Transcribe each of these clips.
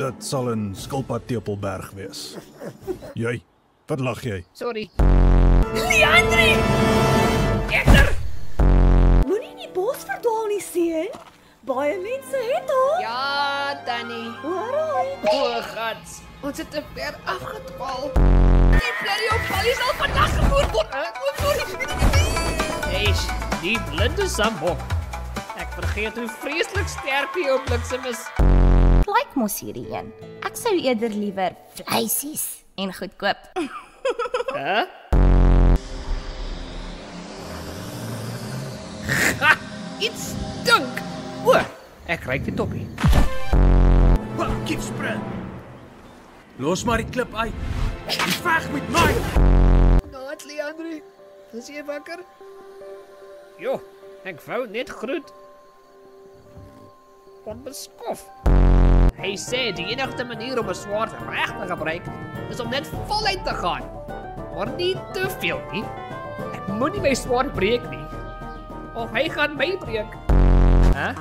Dit sal in Skilpad Tepelberg wees. Jy, wat lag jy? Sorry. Leandri! Ekter! Moenie in die bos verdwaal nie, seun. Baie mense het haar. Ja, Tannie. Waarom? O, gats. Ons het te ver afgedwaal. Die blerrie op Valley sal vandag gevoer word. Eish, die blinde sambok. Ek vergeet hoe vreeslik sterk die ou bliksem is. Lyk mos hierdie een. Ek sou eerder liewer vleisies en goed koop. Hæ? Ha! Iets stink. O, ek ruik die toppie. Wat, kiepspring! Los maar die klip uit. Die veg met my. Naat, Leandri. Is jy wakker? Jo, ek wou net groet. Onbeskof. Hy sê die enigste manier om 'n swaard reg te gebruik is om net voluit te gaan. Maar nie te veel nie. Ek moenie my swaard breek nie. Of hy gaan my breek. Hæ?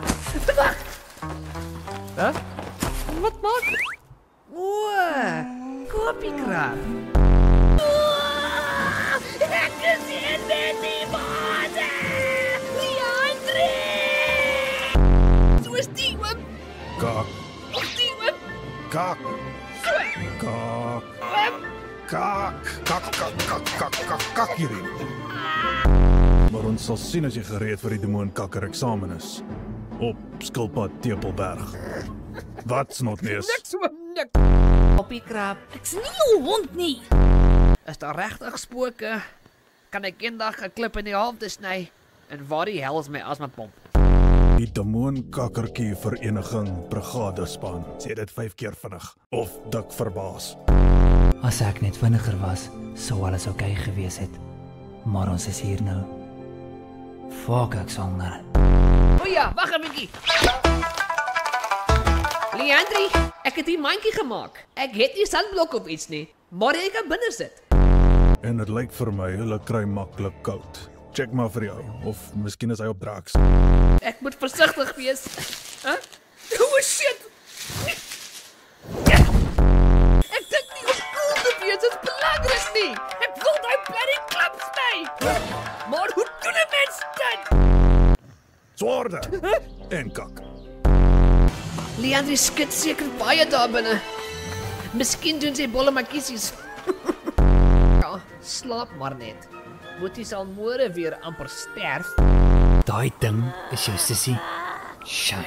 Wag. Hæ? Wat maak? O, kopiekrab. Ek is hier met die bode. Leandri! So is die oom. Kak, Of die oom. kak, So. kak, Oom. kak hierin. Maar ons sal sien as jy gereed vir die demoonkakker eksamen is. Op Skilpad Tepelberg. Wat snotneus? Niks oom, nik. Kopiekrab. Ek's nie jou hond nie. Is daar regtig spooke? Kan ek eendag 'n klip in die halfte sny? En waar die hel is my asmapomp? Die demoonkakkertjie vereniging brigadespan sê dit 5 keer vinnig of dik verbaas. As ek net vinniger was, sou alles oukei gewees het. Maar ons is hier nou. Fuck, ek sal nou. O ja, wag 'n bietjie. Leandri, ek het hier mandjie gemaak. Ek het nie sandblok of iets nie, maar jy kan binne sit. En dit lyk vir my hulle kry maklik koud. Check maar vir jou of miskien is hy op drugs. Ek moet versigtig wees. Hæ? Oh shit. Ja. Ek dink nie om cool te wees is belangrik nie. Ek wil daai bloody klap sny. Maar hoe doen 'n mens dit? Swaarde en kak. Leandri skud seker baie daar binne. Miskien doen sy bolle makkiesies. Ja, slaap maar net. Boetie sal môre weer amper sterf. Daai ding is jou sussie. Shame.